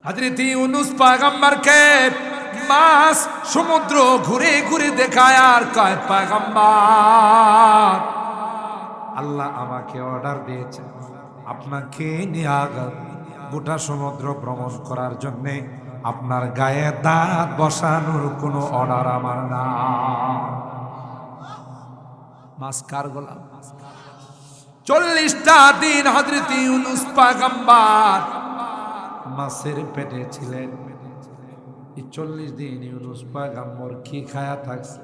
হযরত ইউনূস পয়গম্বরকে মাছ সমুদ্র ঘুরে ঘুরে দেখায় আর কয়, পয়গম্বর আল্লাহ আমাকে অর্ডার দিয়েছে আপনাকে নিয়ে গোটা সমুদ্র ভ্রমণ করার জন্যে, আপনার গায়ে দাঁত বসানোর কোনো অর্ডার আমার না। মাছ কার গোলাম? 40টা দিন হযরত ইউনূস পয়গম্বর মাছের পেটে ছিলেন। এই 40 দিন ইউনূস পয়গম্বর কি খায়া থাকছে?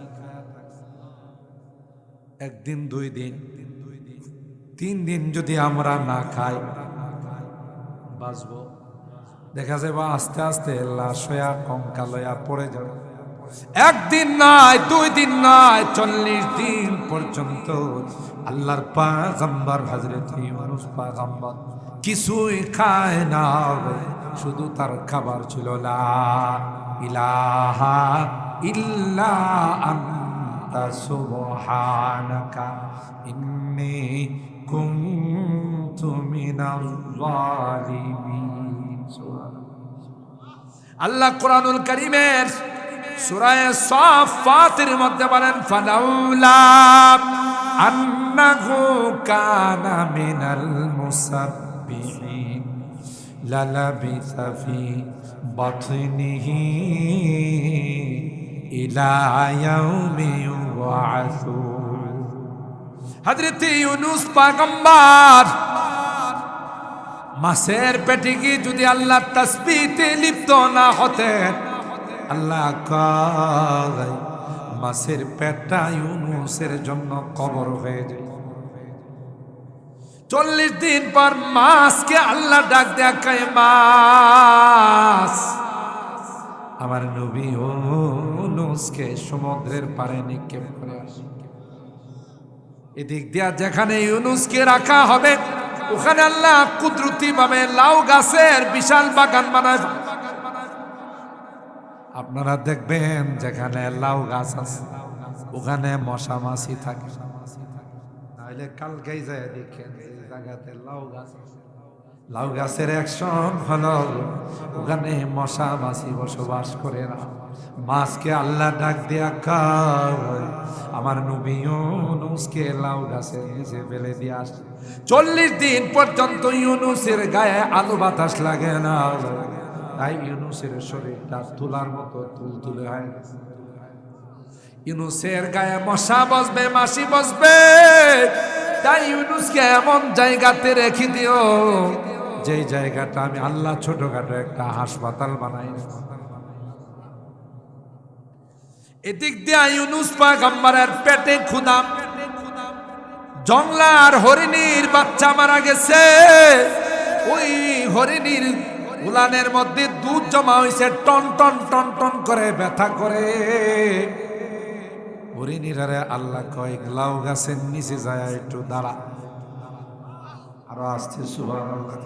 একদিন, 2 দিন, 3 দিন যদি আমরা না খাই বাঁচবো? দেখা যাবে আস্তে আস্তে লাশ হইয়া কঙ্কাল হইয়া পড়ে যাবে। একদিন নয়, 2 দিন নয়, 40 দিন পর্যন্ত আল্লাহর পয়গম্বর হযরত ইউনূস পয়গম্বর কিছুই খায় না, শুধু তার খাবার ছিল লা ইলাহা ইল্লা আনতা সুবহানাকা ইন্নী কুনতু মিনাল যালিমিন। আল্লাহ কোরআনুল কারীমের সূরা সাফফাতের মধ্যে বলেন, ফালাউলা আন্নাহু কানা মিনাল মুসাব্বিহিন লালাবিসা ফি বাতনিহি ইলা ইয়াউমি ইউবআসুন। হযরত ইউনূস পয়গম্বর মাছের পেটে গিয়ে যদি আল্লাহ তাসবিহতে লিপ্ত না হতেন, আল্লাহ কয় মাছের পেটটা ইউনূসের জন্য কবর হয়ে যায়। 40 দিন পর মাছকে আল্লাহ ডাক দেয়া কয়, মাছ আমার নবী ইউনূসকে সমুদ্রের পাড়ে নিক্ষেপ করে আসে। এদিক দিয়া যেখানে ইউনূসকে রাখা হবে ওখানে আল্লাহ কুদরতি ভাবে লাউ গাছের বিশাল বাগান বানায়। আপনারা দেখবেন যেখানে লাউ গাছ আছে ওখানে মশা মাছি থাকে, তাহলে কালকেই যায় দেখেন এই জায়গাতে লাউ গাছ আছে, লাউ গাছের অ্যাকশন হলো ওখানে মশা মাছি বসবাস করে না। মাছকে আল্লাহ ডাক দিয়া কয়, আমার নবী ইউনূসকে লাউ গাছের নিচে ফেলে দিয়ে আসে। 40 দিন পর্যন্ত ইউনূসের গায়ে আলো বাতাস লাগে না, তাই ইউনূসের শরীরটা তুলার মতো তুলতুলে হয়। ইউনূসের গায়ে মশা বসবে, মাছি বসবে, তাই ইউনূসকে এমন জায়গাতে রেখে দিও যেই জায়গাটা আমি আল্লাহ ছোটখাটো একটা হাসপাতাল বানাই। এদিক দিয়া ইউনূস পয়গম্বরের পেটে ক্ষুধা, জংলার হরিণীর বাচ্চা মারা গেছে। ওই হরিণীর উলানের মধ্যে দুধ জমা হয়েছে, টন টন টন টন করে ব্যথা করে। হরিণীরারে আল্লাহ কয়, লাউ গাছের নিচে যায় একটু দাঁড়া। আরো আসছে সুবহানাল্লাহ।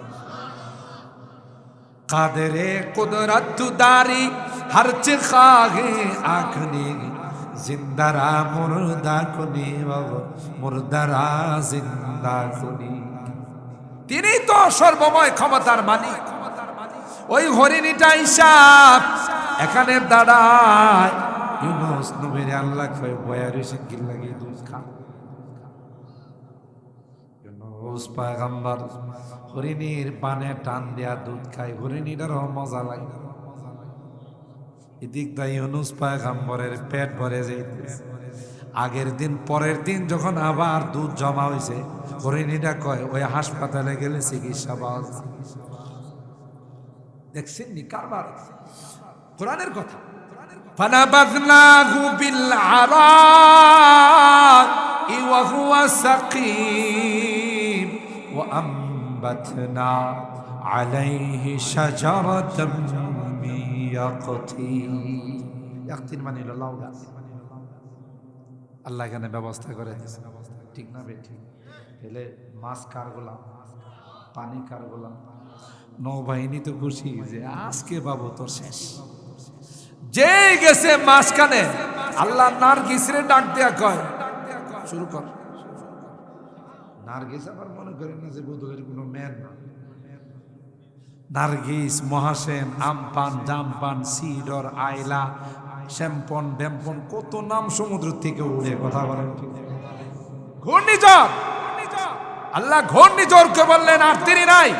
কাদেরে কুদরত দারি হরচ খাগে আখনি জিন্দারা মুর্দা কুনি মুর্দারা জিন্দা কুনি। তিনি তো সর্বময় ক্ষমতার মালিক। ওই হরিণীটা হিসাব এখানে দাঁড়ায়। ইউনূস নবীর আল্লাহ কয় বয়া রইছে কি লাগে দুধ খা। ইউনূস পয়গম্বর হরিণীর পানে টান দেয়া দুধ খায়, হরিণীটারও মজা লাগে। এদিক দিয়ে ইউনূস পয়গম্বরের পেট ভরে যাইতেছে। আগের দিন পরের দিন যখন আবার দুধ জমা হয়েছে, হরিণীটা কয় ওই হাসপাতালে গেলে চিকিৎসা পাওয়া যায়। দেখছেন নি কারবার? কোরআনের কথা। ফানাবাযনাহু বিল আরাই ওয়া হুয়া সাকিম ওয়া আমবাতনা আলাইহি শাজারাতাম মিন ইয়াকতিন। ইয়াকতিন মানে লাউ গাছ। আল্লাহ এখানে ব্যবস্থা করে দিয়েছে, ঠিক না বেঠিক? তাহলে মাছ কার গোলাম, পানি কার গোলাম? নৌবাহিনী তো খুশি যে আজকে বাবু তোর শেষ। যে গেছে মাঝখানে আল্লাহ নার্গিসরে ডাক দেয়া কয় শুরু কর। নার্গিস আবার মনে করেন না যে বোধহয় কোনো ম্যান না, নার্গিস, মহাসেন, আমপান, জামপান, সিডর, আইলা, শ্যাম্পন, ড্যাম্পন, কত নাম সমুদ্র থেকে উড়ে। কথা বলেন ঠিক? ঘূর্ণিঝড়, আল্লাহ ঘূর্ণিঝড়কে বললেন আর তিনি নাই,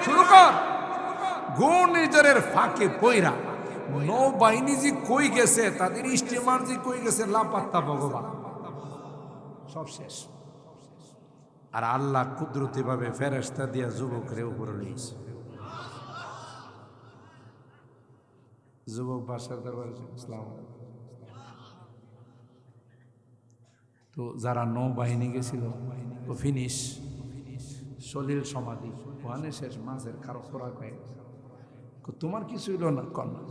শুরু কর। ঘূর্ণিঝড়ের ফাঁকে পইরা নৌবাহিনী যে কই গেছে, তাদের স্টিমার যে কই গেছে, লাপাত্তা ভগবান, সব শেষ। আর আল্লাহ কুদরতি ভাবে ফেরেশতা দিয়া যুবকরে উপরে লইছে। যুবক বাসার দরবারে ইসলাম। তো যারা নৌবাহিনী গেছিল তো ফিনিশ, সলিল সমাধি ওখানে শেষ, মাছের কারো খোরাক হয়ে গেছে। তোমার কিছু হইল না, কন্যা,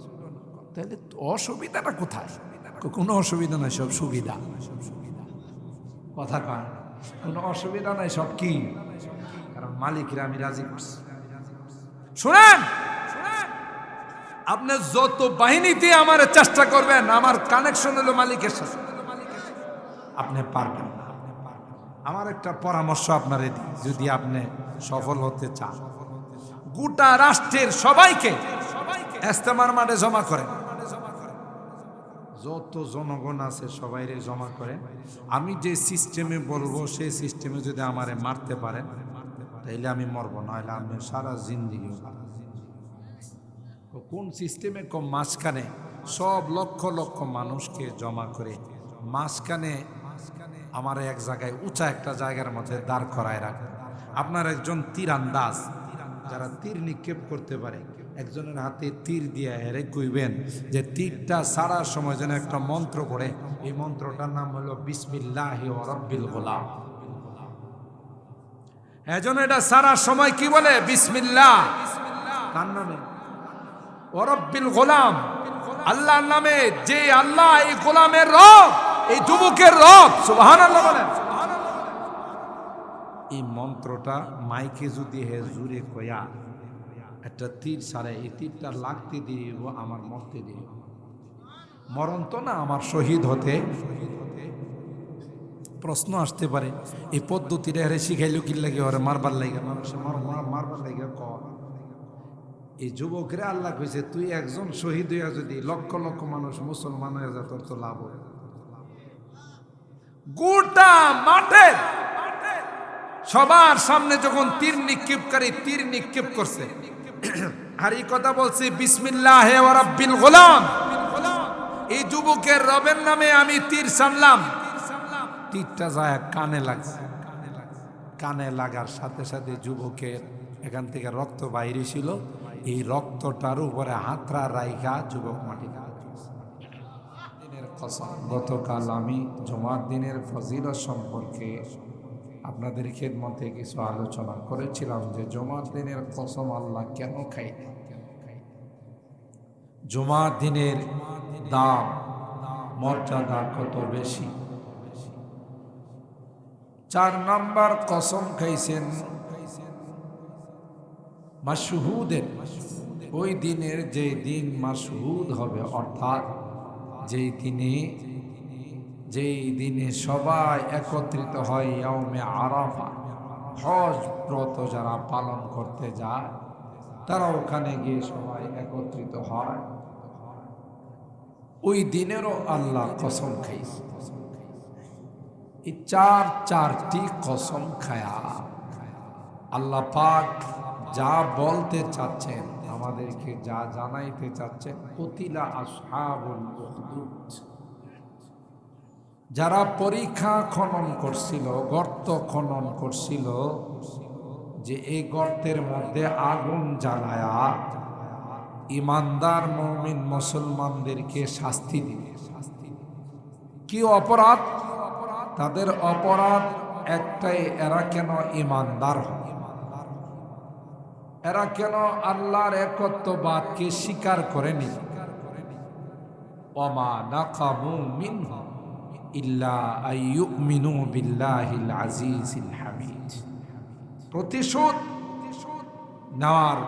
তাহলে অসুবিধাটা কোথায়? কোনো অসুবিধা নাই, সব সুবিধা। কথা কয়, কোনো অসুবিধা নাই, সব কি? কারণ মালিকরা আমি রাজি করছি। শুনেন, আপনি যত বাহিনীতে আমার চেষ্টা করবেন, আমার কানেকশন হলো মালিকের সাথে, আপনি পারবেন না। আমার একটা পরামর্শ আপনার দিই, যদি আপনি সফল হতে চান, গোটা রাষ্ট্রের সবাইকে ইজতেমার মাঠে জমা করেন। যত জনগণ আছে সবাইরে জমা করেন। আমি যে সিস্টেমে বলবো সেই সিস্টেমে যদি আমারে মারতে পারেন, তাইলে আমি মরবো, নাহলে আমি সারা জিন্দিগি। কোন সিস্টেমে? কম মাঝখানে সব লক্ষ লক্ষ মানুষকে জমা করে মাঝখানে আমার এক জায়গায় উঁচা একটা জায়গার মধ্যে দাঁড় করায় রাখ। আপনার একজন তীরান্দাজ, যারা তীর নিক্ষেপ করতে পারে, একজনের হাতে তীর দিয়ে হেরে কইবেন যে তীরটা ছাড়ার সময় যেন একটা মন্ত্র পড়ে। এই মন্ত্রটার নাম হলো বিসমিল্লাহি ওয়া রাব্বিল গোলাম। এজন্য এটা ছাড়ার সময় কি বলে? বিসমিল্লাহ। তার নামে ওয়া রাব্বিল গোলাম, আল্লাহর নামে, যে আল্লাহ এই গোলামের রব, এই যুবকের রব। সুবহানাল্লাহ বলেন। এই মন্ত্রটা মাইকে যদি হে জুড়ে কয়া একটা তীর ছাড়ে, এই তীরটা লাগতে দিব, আমার মরতে দিব। মরণ তো না, আমার শহীদ হতে। প্রশ্ন আসতে পারে, এই পদ্ধতিটা হেরে শিখাইলো কি লাগে? ওরে মারবার লাগে, মানুষের মারবার লাগে। এই যুবকরা আল্লাহ কইছে, তুই একজন শহীদ হইয়া যদি লক্ষ লক্ষ মানুষ মুসলমান হয়ে যায়, তোর তো লাভ হবে। গোটা মাঠে সবার সামনে যখন তীর নিক্ষেপকারী তীর নিক্ষেপ করছে, আর এই কথা বলছে বিসমিল্লাহি ওয়া রাব্বিল গোলাম, এই যুবকের রবের নামে আমি তীর ছাড়লাম। তীরটা যায় কানে লাগছে। কানে লাগার সাথে সাথে যুবকের এখান থেকে রক্ত বাইরে ছিল। এই রক্তটার উপরে হাতরা রাইখা যুবক মাটিতে। গতকাল আমি জুমার দিনের ফজিলত সম্পর্কে আপনাদের খেদমতে কিছু আলোচনা করেছিলাম যে জুমার দিনের কসম আল্লাহ কেন খাই? জুমার দিনের দাম, মর্যাদা কত বেশি। 4 নাম্বার কসম খাইছেন মাশহুদের, ওই দিনের যে দিন মাশহুদ হবে, অর্থাৎ যেই দিনে সবাই একত্রিত হয়, ইয়াউমে আরাফা। হজ ব্রত যারা পালন করতে যায়, তারা ওখানে গিয়ে সবাই একত্রিত হয়। ওই দিনেরও আল্লাহ কসম খাইছে। এই চারটি কসম খায়া আল্লাহ পাক যা বলতে চাচ্ছেন, আমাদেরকে যা জানাইতে চাচ্ছেন, কুতিলা আসহাবুল উখদুদ, যারা পরীক্ষা খনন করছিল, গর্ত খনন করছিল, যে এই গর্তের মধ্যে আগুন জ্বালায়া ইমানদার মুমিন মুসলমানদেরকে শাস্তি দিবে। কি অপরাধ? তাদের অপরাধ একটাই, এরা কেন ইমানদার হয়, এরা কেন আল্লাহর একত্ববাদকে স্বীকার করেনি। ওমা নাকামু মিনহু ইল্লা আইয়ুমিনু বিল্লাহিল আজিজিল হামিদ। প্রতিশোধ নেওয়ার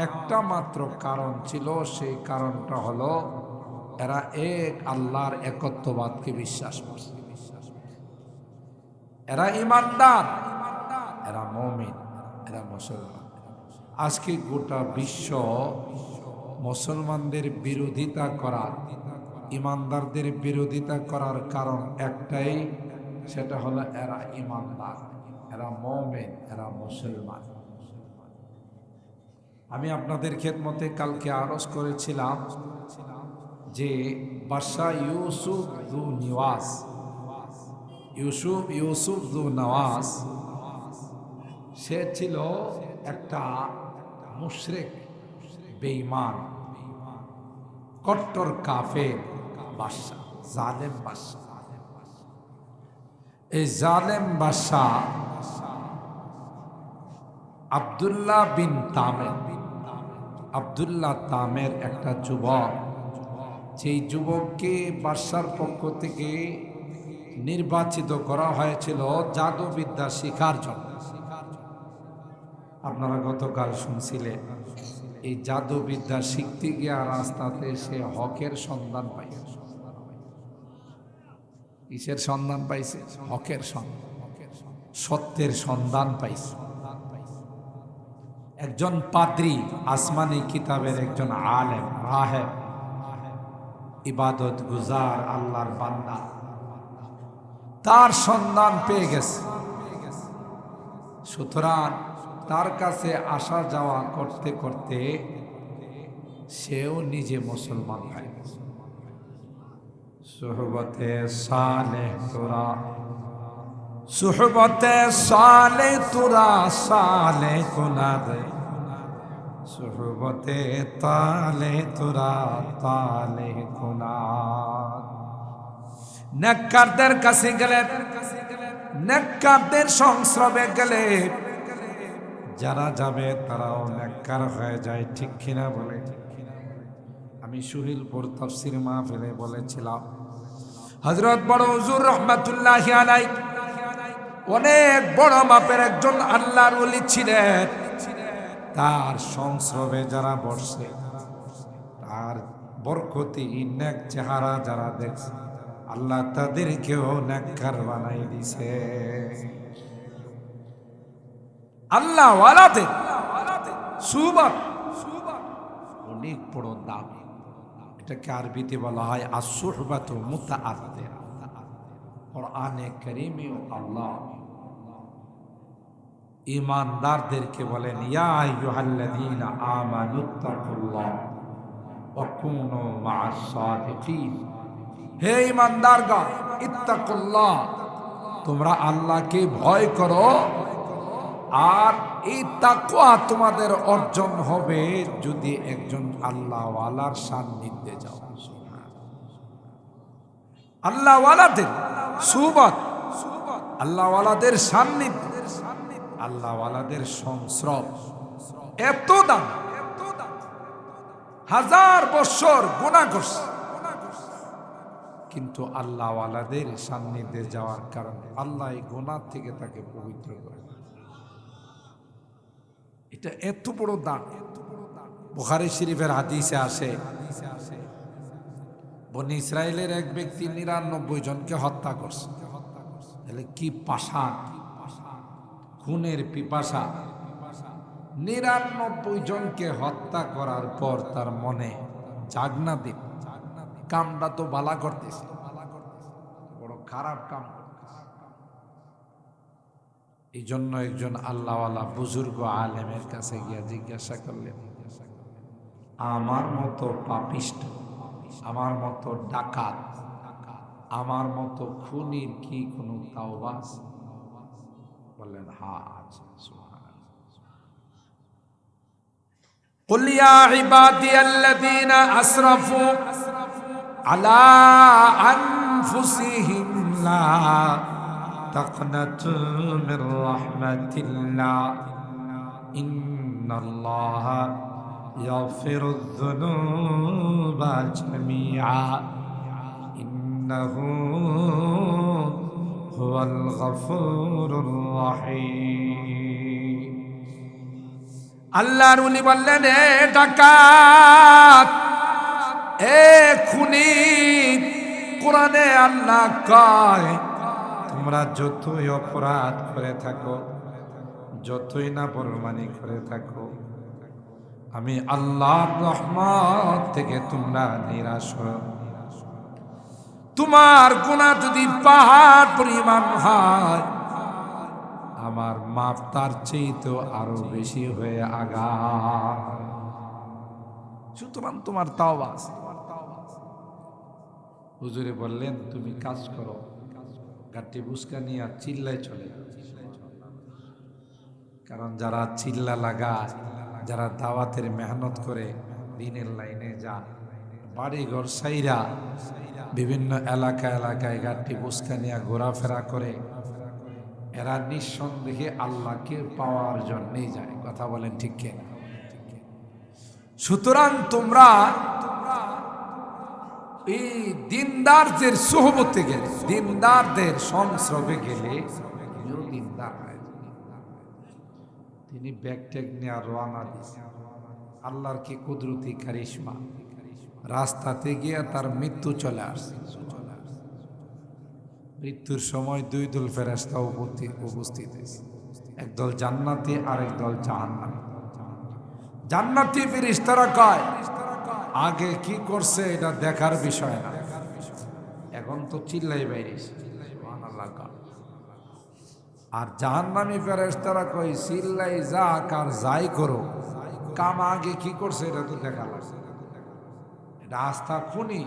একটা মাত্র কারণ ছিল, সেই কারণটা হলো এরা এক আল্লাহর একত্ববাদকে বিশ্বাস করছে। এরা ইমানদার, এরা মুমিন, এরা মুসলমান। আজকে গোটা বিশ্ব মুসলমানদের বিরোধিতা করার, ইমানদারদের বিরোধিতা করার কারণ একটাই, সেটা হলো এরা ইমানদার, এরা মুমিন, এরা মুসলমান। আমি আপনাদের খেদমতে কালকে আরজ করেছিলাম যে বাদশা ইউসুফ যু নিওয়াজ, ইউসুফ যু নওয়াজ, সে ছিল একটা মুশরিক, বেঈমান, কট্টর কাফের বাদশা, জালেম বাদশা। এই জালেম বাদশা আব্দুল্লাহ বিন তামের, আব্দুল্লাহ তামের একটা যুবক, সেই যুবককে বাদশার পক্ষ থেকে নির্বাচিত করা হয়েছিল জাদুবিদ্যা শিখার জন্য। আপনারা গতকাল শুনছিলেন, এই জাদুবিদ্যা শিখতে গিয়ে রাস্তাতে সে হকের সন্ধান পাইছে। কিসের সন্ধান পাইছে? হকের সন্ধান, সত্যের সন্ধান পাইছে। একজন পাদ্রী, আসমানি কিতাবের একজন আলেম, রাহেব, ইবাদত গুজার আল্লাহর বান্দা, তার সন্ধান পেয়ে গেছে। সুতরাং তার কাছে আসা যাওয়া করতে করতে সেও নিজে মুসলমান হয়ে গেছে। সুহবতে সালেহ তোরা, সুহবতে সালে তোরা, সালে কুনাদে, সুহবতে তালে তোরা, তালে কুনাদ। নেককারদের কাছে গেলে, নেককারদের সংস্রবে গেলে যারা যাবে তারাও নেককার হয়ে যায়, ঠিক কিনা বলে? আমি সুহিলপুর তাফসীর মাহফিলে বলেছিলাম, হযরত বড় হুজুর রহমাতুল্লাহি আলাইহি অনেক বড় মাপের একজন আল্লাহর ওলি ছিলেন। তার সংস্রবে যারা বসে, তার বরকতি নেক চেহারা যারা দেখছে, আল্লাহ তাদেরকেও নেককার বানাই দিছে। আল্লাহ ওয়ালাদের সুহবত অনেক বড় দাম। এটাকে আরবিতে বলা হয় আস-সুহবাতু মুতাআদ্দিরা। কোরআনে কারীমেও আল্লাহ ঈমানদারদেরকে বলেন, ইয়া আইয়ুহাল্লাযীনা আমানুত্তাকুল্লাহ ওয়া কুনু মা'আস সাদিকিন। হে ঈমানদারগণ, ইত্তাকুল্লাহ, তোমরা আল্লাহকে ভয় করো। আর এই তাকওয়া তোমাদের অর্জন হবে যদি একজন আল্লাহওয়ালার সান্নিধ্যে যাও। আল্লাহওয়ালাদের সুহবত, আল্লাহওয়ালাদের সান্নিধ্য, আল্লাহওয়ালাদের সংস্রব এত দাম, হাজার বছর গুনাহ করছে, কিন্তু আল্লাহওয়ালাদের সান্নিধ্যে যাওয়ার কারণে আল্লাহ এই গুনাহ থেকে তাকে পবিত্র করে। এটা এত বড় দান। বুখারী শরীফের হাদিসে আসে, বনি ইসরায়েলের এক ব্যক্তি ৯৯ জনকে হত্যা করছে। তাহলে কি পাষাণ, খুনের পিপাসা। ৯৯ জনকে হত্যা করার পর তার মনে জাগনা দিন, কামটা তো বালা করতেছে, বড় খারাপ কাম। এই জন্য একজন আল্লাহওয়ালা বুজুর্গ আলেমের কাছে গিয়া জিজ্ঞাসা করলেন, আমার মতো পাপিষ্ট, আমার মতো ডাকাত, আমার মতো খুনির কি কোনো তাওবা আছে? বললেন, হ্যাঁ আছে। কুল ইয়া ইবাদিয়াল্লাযীনা আসরাফু আলা আনফুসিহিম লা তাকনাতু মির রাহমাতিল্লাহ ইন্নাল্লাহা ইয়াগফিরুয যুনুবা জামিআ ইন্নাহু হুয়াল গফুরুর রহিম। আল্লাহর ওলি বললেন, এ ডাকাত, এ খুনি, কোরআনে আল্লাহ কয়, তোমরা যতই অপরাধ করে থাকো, যতই নাফরমানি করে থাকো, আমি আল্লাহর রহমত থেকে তোমরা নিরাশ হও। তোমার গুনাহ যদি পাহাড় পরিমাণ হয়, আমার মাপ তার চেয়ে আরো বেশি হয়ে আগায়। সুতরাং তোমার তাওবা আছে। হুজুরে বললেন, তুমি কাজ করো, গাটি বুসকা নিয়ে চিল্লায় চলে যাও। কারণ যারা চিল্লা লাগায়, যারা দাওয়াতের মেহনত করে, দিনের লাইনে যায়, বাড়ি ঘর সাইরা বিভিন্ন এলাকায় গাটি বুসকা নিয়ে ঘোরাফেরা করে, এরা নিঃসন্দেহে আল্লাহকে পাওয়ার জন্যই যায়। কথা বলেন ঠিক কিনা? সুতরাং তোমরা এই দিনদারদের সোহবতে গেলে, দিনদারদের সংস্রবে গেলে দিনদার হয়। তিনি ব্যাগ ট্যাগ নিয়ে রওনা দিয়েছে। আল্লাহর কি কুদরতি কারিশমা, রাস্তাতে গিয়ে তার মৃত্যু চলে আসছে। মৃত্যুর সময় দুই দল ফেরেশতা উপস্থিত হয়েছে, একদল জান্নাতি আর একদল জাহান্নামী। জান্নাতি ফেরেশতারা কয়, আগে কি করছে এটা দেখার বিষয় না, এখন তো চিল্লাই বাইরে। আর জাহান্নামী ফেরেশতারা কই, চিল্লাই যাক আর যাই করো, কাম আগে কি করছে এটা তো দেখা লাগছে। এটা আস্থা খুনি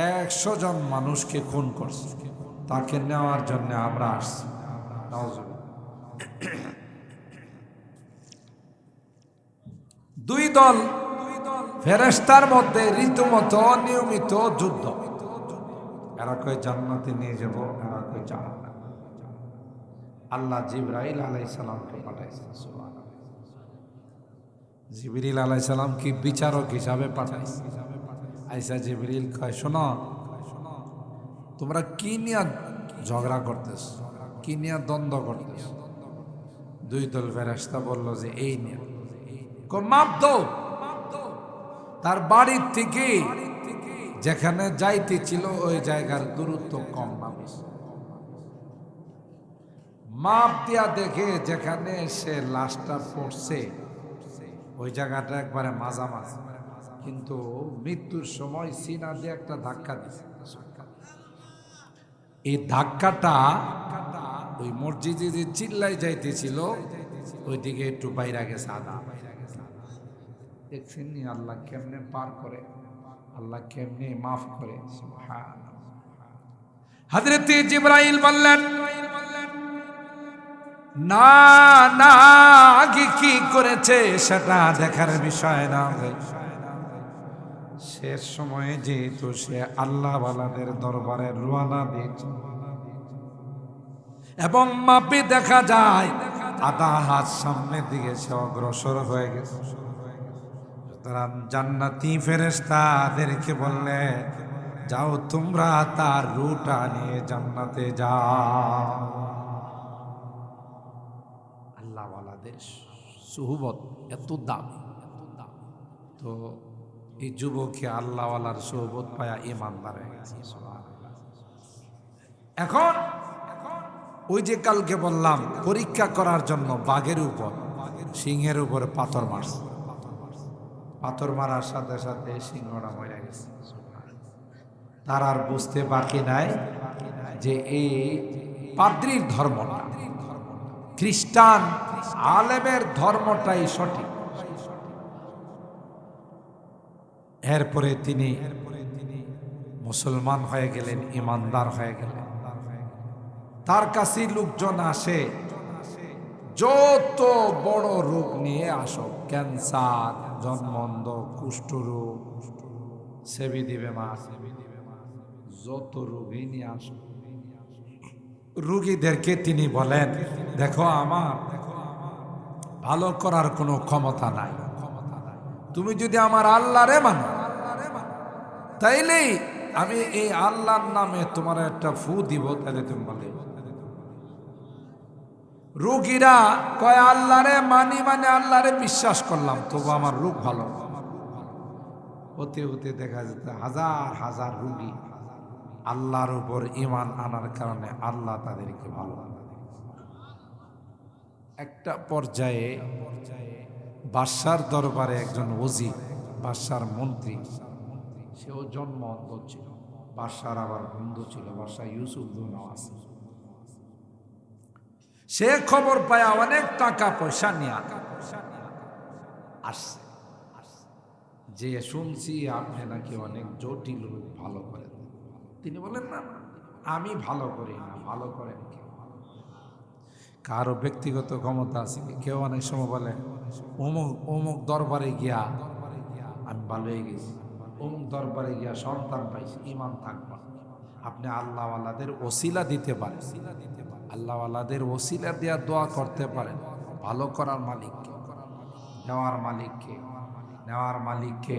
100 জন মানুষকে খুন করছে, তাকে নেওয়ার জন্য আমরা আসছি। দুই দল ফেরেশতার মধ্যে রীতিমতো নিয়মিত যুদ্ধ। এরা কয় জান্নাতে নিয়ে যাব, এরা কয় জাহান্নামে। আল্লাহ জিবরাইল আলাইহিস সালামকে পাঠাইছেন। সুবহানাল্লাহ। জিবরিল আলাইহিস সালাম কি বিচারক হিসাবে পাঠাইছে। আইসা জিবরিল কয়, শোনো, তোমরা কি নিয়ে ঝগড়া করতেছ, কি নিয়ে দ্বন্দ্ব করতেছ? দুই দল ফেরেশতা বলল যে এই নিয়ে। মাপ দাও। তার বাড়ির থেকে যেখানে যাইতে ছিল ওই জায়গার দূরত্ব কম না বেশি। মাপ দিয়া দেখে যেখানে সে লাশটা পড়ছে ওই জায়গাটা একবারে মাঝামাঝি, কিন্তু মৃত্যুর সময় সিনা দিয়ে একটা ধাক্কা দিছে। এই ধাক্কাটা ওই মসজিদে যে চিল্লাই যাইতেছিল ওইদিকে একটু বাইরে গেছে আদা। দেখছেন নি আল্লাহ কেমনে পার করে, আল্লাহ কেমনে মাফ করে। সুবহানাল্লাহ। হযরতে জিবরাইল বললেন, না না, আগে কি করেছে সেটা দেখার বিষয় না, শেষ সময়ে যেহেতু সে আল্লাহ ওয়ালাদের দরবারে রওনা দিয়েছে এবং মাপে দেখা যায় আধা হাত সামনের দিকে সে অগ্রসর হয়ে গেছে। সুতরাং জান্নাতি ফেরেশতাদেরকে বললে, যাও তোমরা তার রূহটা নিয়ে জান্নাতে যাও। আল্লাহ ওয়ালাদের সুহবত এত দামি, তো এই যুবককে আল্লাহ ওয়ালার সুহবত পায়া ঈমানদার হয়ে গেছে। এখন ওই যে কালকে বললাম পরীক্ষা করার জন্য বাঘের উপর, সিংহের উপর পাথর মারছে। পাথর মারার সাথে সাথে সিংহটা মরে গেছে। তার আর বুঝতে বাকি নাই যে এই পাদ্রীর ধর্মটা, খ্রিস্টান আলেমের ধর্মটাই সঠিক। এরপরে তিনি মুসলমান হয়ে গেলেন, ইমানদার হয়ে গেলেন। তার কাছে লোকজন আসে যত বড় রোগ নিয়ে আসো, ক্যান্সার, জন্মন্ধ, কুষ্ঠরোগ, সেবি দিবে মা, যত রোগী নিয়ে আসো। রোগীদেরকে তিনি বলেন, দেখো আমার ভালো করার কোনো ক্ষমতা নাই, তুমি যদি আমার আল্লাহরে মানো তাইলেই আমি এই আল্লাহর নামে তোমার একটা ফু দিব, তাহলে তুমি বলে। রোগীরা কয় আল্লাহরে মানি, মানে আল্লাহরে বিশ্বাস করলাম, তবু আমার রোগ ভালো। হতে হতে দেখা যেত হাজার হাজার রোগী আল্লাহর উপর ঈমান আনার কারণে আল্লাহ তাদেরকে ভালো। একটা পর্যায়ে বাদশার দরবারে একজন ওজির, বাদশার মন্ত্রী, সেও জন্ম অন্ধ ছিল। বাদশার আবার বন্ধু ছিল, বাদশাহ ইউসুফ নওয়াজ। সে খবর পায় অনেক টাকা পয়সা নিয়ে আসছে, যে শুনছি আপনি নাকি অনেক জটিল রূপ ভালো করেন। তিনি বলেন, না আমি ভালো করি না, ভালো করেন কে? কারো ব্যক্তিগত ক্ষমতা আছে। কেউ অনেক সময় বলে অমুক অমুক দরবারে গিয়া আমি ভালো হয়ে গেছি, অমুক দরবারে গিয়া সন্তান পাইছি। ইমান থাকবা, আপনি আল্লাহওয়ালাদের ওসিলা দিতে পারেন, আল্লাহওয়ালাদের ওসিলা দিয়া দোয়া করতে পারেন। ভালো করার মালিককে, নেওয়ার মালিককে, নেওয়ার মালিককে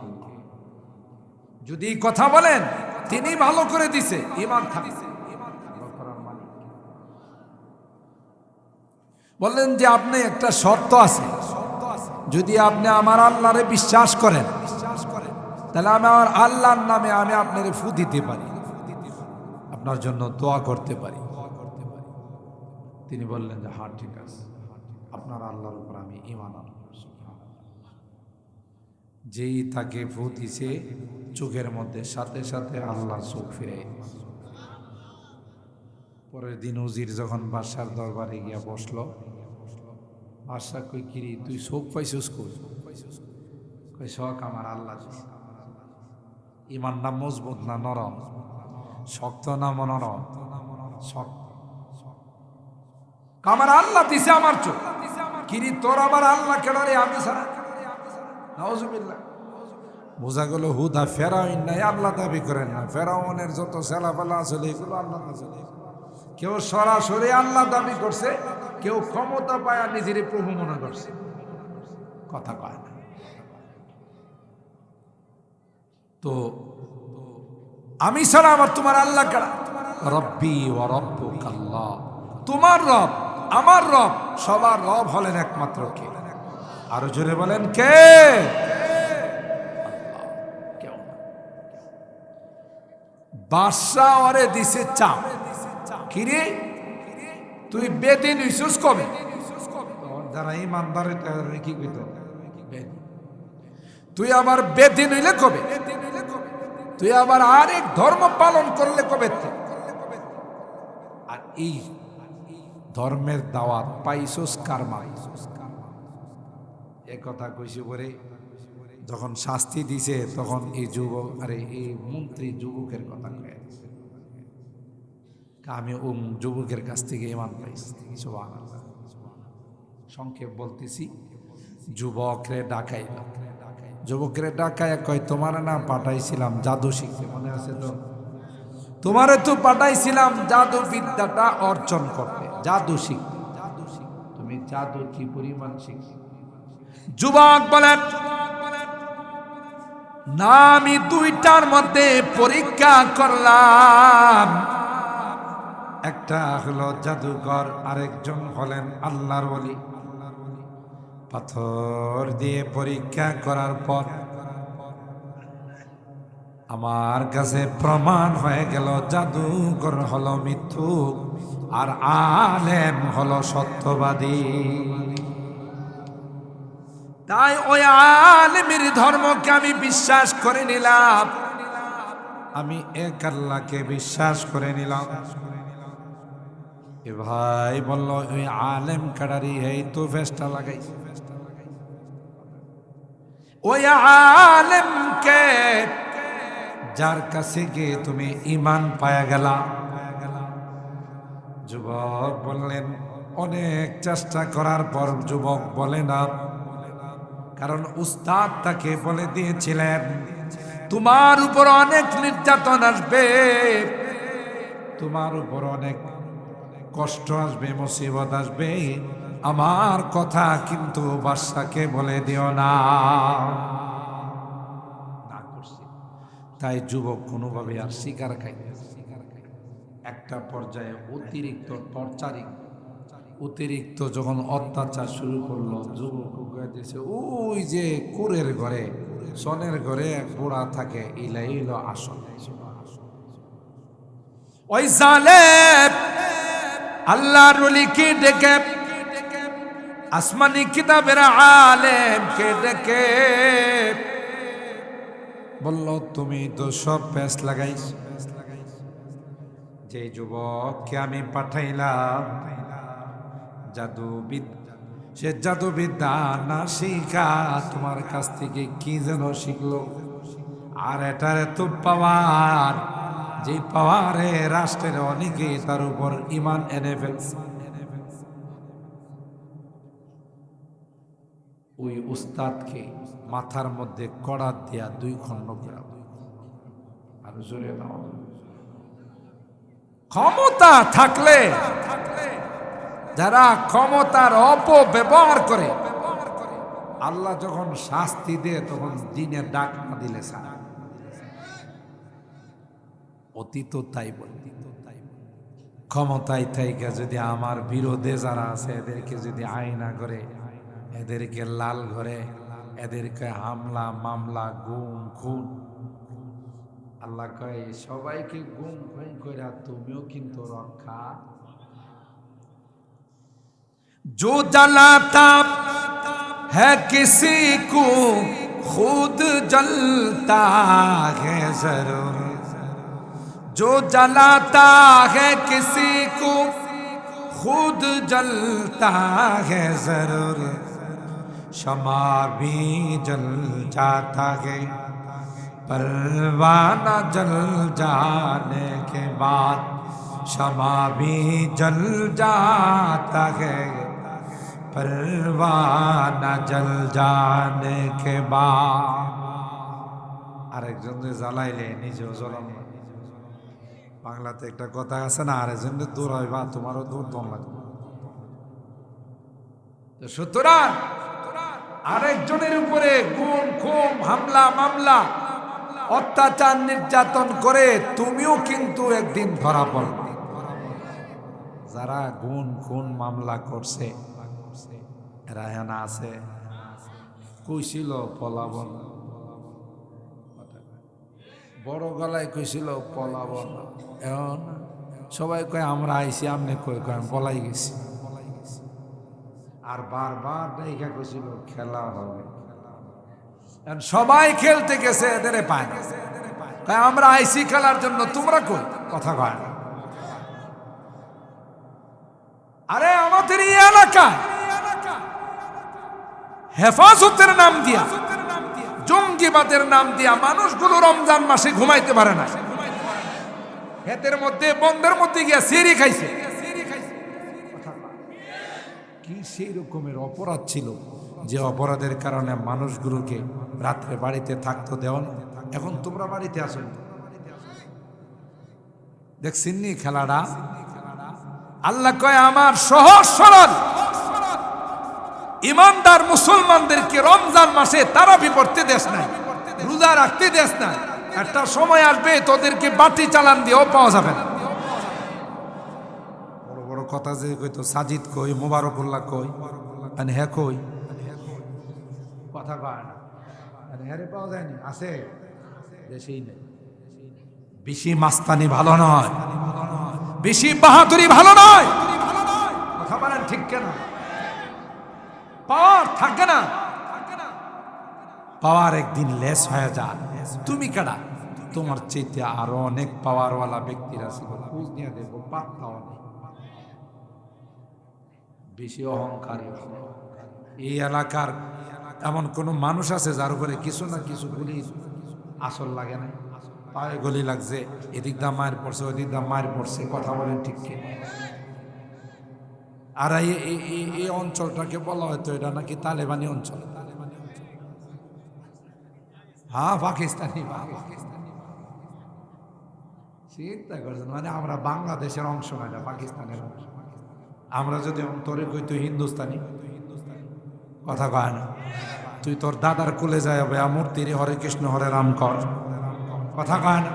আল্লাহ। যদি কথা বলেন তিনি ভালো করে দিছে, ইমান থাকছে। ভালো করার মালিক বললেন যে আপনি একটা শর্ত আছে, যদি আপনি আমার আল্লাহরে বিশ্বাস করেন তাহলে আমি আমার আল্লাহর নামে আমি আপনার ফু দিতে পারি, আপনার জন্য দোয়া করতে পারি। তিনি বললেন যে হ্যাঁ ঠিক আছে, আপনার আল্লাহর উপর আমি ঈমান আনলাম। যেই তাকে ফু দিছে চোখের মধ্যে, সাথে সাথে আল্লাহর চোখ ফিরে। পরের দিন উজির যখন বাদশার দরবারে গিয়া বসলো, বাদশা কই কিরি তুই চোখ পাইছিস কই? কই শখ আমার আল্লাহ দিছে। ইমানটা মজবুত না নরম? শক্ত না নরম? শক্ত। আমার আল্লাহ দিছে আমার চোখ। কিরি তোর আবার আল্লাহ কেডারে আমি ছাড়া? নাউজুবিল্লাহ। বোঝা গেল হুদা ফেরাউন নাই আল্লাহ দাবি করেন না। ফেরাউনের যত ছেলাফেলা আসলে এগুলো আল্লাহ দাবি। কেউ সরাসরি আল্লাহ দাবি করছে, কেউ ক্ষমতা পায়া নিজের প্রভু মনে করছে। কথা কয় না। তো আমি ছাড়া আমার তোমার আল্লাহ কারা? রব্বি ওয়া রব্বুক আল্লাহ। তোমার রব আমার রব, সবার রব হলেন একমাত্র কে? আরো জোরে বলেন কে? বাদশা ওরে দিছে চাপ। কিরে তুই বেদিন হইছিস কবে? যারা ইমানদার কি কইত, তুই আবার বেদিন হইলে কবে? তুই আবার আরেক ধর্ম পালন করলে কবে? আর এই ধর্মের দাওয়াত পাইছস কার মাই? এক কথা কইছে পরে যখন শাস্তি দিছে তখন এই যুবক, আরে এই মন্ত্রী যুবকের কথা কয়ে, আমি ও যুবকের কাছ থেকে ঈমান পাইছি। সুবহানাল্লাহ। সংক্ষেপ বলতেছি, যুবকরে ডাকাইল। যুবকরে ডাকায় কয় তোমার না পাঠাইছিলাম জাদু শিখতে, মনে আছে তো? তোমারে তো পাঠাইছিলাম জাদু বিদ্যাটা অর্জন করতে, জাদু শিখতে। তুমি জাদু কি পরিমাণ শিখছো? যুবক বলেন না, আমি দুইটার মধ্যে পরীক্ষা করলাম। একটা হলো জাদুকর, আরেকজন হলেন আল্লাহর ওলি। পাথর দিয়ে পরীক্ষা করার পর আমার কাছে প্রমাণ হয়ে গেল জাদুকর হলো মিথ্যুক আর আলেম হলো সত্যবাদী। তাই ওই আলেমের ধর্মকে আমি বিশ্বাস করে নিলাম, আমি এক আল্লাহকে বিশ্বাস করে নিলাম। এ ভাই বলল ওই আলেম কাড়ারি এই তো ফেস্টা লাগাই। ওই আলেমকে যার কাছে গিয়ে তুমি ঈমান পায়া গেলা। যুবক বললেন অনেক চেষ্টা করার পর যুবক বলে না, কারণ উস্তাদ তাকে বলে দিয়েছিলেন তোমার উপর অনেক নির্যাতন আসবে, তোমার উপর অনেক কষ্ট আসবে, মুসিবত আসবে, আমার কথা কিন্তু বাদশাকে বলে দিও না। না করছে। তাই যুবক কোনোভাবে আর শিকার খাইতে, একটা পর্যায়ে অতিরিক্ত টর্চারিং, অতিরিক্ত যখন অত্যাচার শুরু করলো, যুবক দিয়েছে ওই যে কুরের ঘরে, সনের ঘরে এক বুড়া থাকে, ইলাইল আসন। ওই জালেম আল্লাহর ওলিকে ডেকে আসমানি কিতাবের আলেমকে ডেকে বলল, তুমি তো সব প্যাঁচ লাগাইছ। যে যুবককে আমি পাঠাইলাম জাদুবিদ্যা, সে জাদুবিদ্যা না শিখা তোমার কাছ থেকে কি যেন শিখলো। আর এটার এত পাওয়ার, যে পাওয়ারে রাষ্ট্রের অনেকে তার উপর ঈমান এনে ফেলছে। ওই উস্তাদকে মাথার মধ্যে কড়া দিয়া 2 খণ্ড করে। আর জোরে নাও। ক্ষমতা থাকলে যারা ক্ষমতার অপব্যবহার করে, আল্লাহ যখন শাস্তি দেয় তখন দিনের ডাক না দিলে সারা। অতীত তাই বল, ক্ষমতায় থাইকা যদি আমার বিরোধে যারা আছে এদেরকে যদি আইনা করে, এদেরকে লাল ঘরে, এদেরকে হামলা মামলা গুম খুন, আল্লাহ কয় সবাইকে গুম খুন করে তুমিও কিন্তু রক্ষা। जो जलाता है किसी को खुद जलता है जरूर, जो जलाता है किसी को खुद जलता है जरूर, शमा भी जल जाता है परवाना जल जाने के बाद, शमा भी जल जाता है परवाना जल जाने के बाद। আরেকজন জ্বালাইলে নিজেও জ্বলানো। বাংলাতে একটা কথা আছে না, আরেকজন দূর হইবা তোমারও দূর দম লাগবে। সুতরাং আরেকজনের উপরে গুম খুম হামলা মামলা অত্যাচার নির্যাতন করে তুমিও কিন্তু একদিন ধরা পড়বে। যারা গুম খুন মামলা করছে এরা হেনা আছে, কইছিল পলাবন, বড় গলায় কইছিল পলাবন। এখন সবাই কয় আমরা আইছি, আমনে কই কয় আমি পলাই গেছি। আর বারবার দেখা কইছিল খেলা হবে, সবাই খেলতে গেছে, এদের পায় না। আমরা আইসি খেলার জন্য, তোমরা কই কথা কয় না। আরে আমাদের এই এলাকা হেফাজতের নাম দিয়া, জঙ্গিবাদের নাম দিয়া মানুষগুলো রমজান মাসে ঘুমাইতে পারে না। হেতের মধ্যে বন্ধের মধ্যে গিয়া সিঁড়ি খাইছে। কি সেই রকমের অপরাধ ছিল যে অপরাধের কারণে মানুষগুলোকে রাত্রে বাড়িতে থাকতে দেওয়া না। এখন তোমরা বাড়িতে আসো, দেখছেন নি খেলাটা? আল্লাহ কয় আমার সহজ সরল ইমানদার মুসলমানদেরকে রমজান মাসে তারাবি পড়তে দেশ নাই, রোজা রাখতে দেশ নাই। একটা সময় আসবে তোদেরকে বাটি চালান দিয়েও পাওয়া যাবে না। বড় বড় কথা যে কইতো সাজিদ কই, মোবারকুল্লাহ কই, হ্যাঁ কই, কথা কয় না। হ্যাঁ পাওয়া যায়নি, আছে দেশেই নেই। বেশি মাস্তানি ভালো নয়, বেশি বাহাদুরি ভালো নয়। কথা বলেন ঠিক কেন? পাওয়ার থাকে না, পাওয়ার একদিন লেস হয়ে যায়। তুমি কারা? তোমার চেয়ে আরো অনেক পাওয়ারওয়ালা ব্যক্তিরা ছিল, খোঁজ নিয়ে দেখবো পাত্তাও নেই। বেশি অহংকারী। এই এলাকার এমন কোন মানুষ আছে যার উপরে কিছু না কিছু গুলি আসল লাগে না? পায়ে গলি লাগছে, এদিক দা মায়ের পড়ছে, ওদিক দা মায়ের পড়ছে। কথা বলেন ঠিক কি? আর এই অঞ্চলটাকে বলা হয়তো এটা নাকি তালেবানি অঞ্চল। হ্যাঁ পাকিস্তানি। চিন্তা করছেন, মানে আমরা বাংলাদেশের অংশ নয়, না পাকিস্তানের অংশ। আমরা যদি অন্তরে কইতো হিন্দুস্তানি, কথা কয় না। তুই তোর দাদার কুলে যায় মূর্তির হরে কৃষ্ণ হরে রাম কর, কথা কয় না।